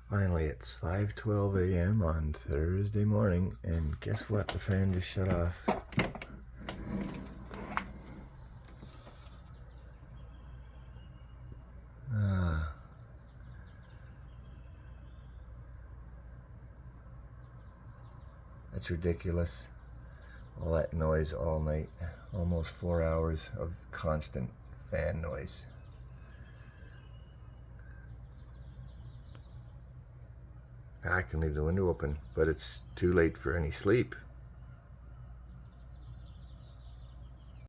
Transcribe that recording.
Finally, it's 5:12 a.m. on Thursday morning, and guess what? The fan just shut off. That's ridiculous. All that noise all night. Almost 4 hours of constant fan noise. I can leave the window open, but it's too late for any sleep.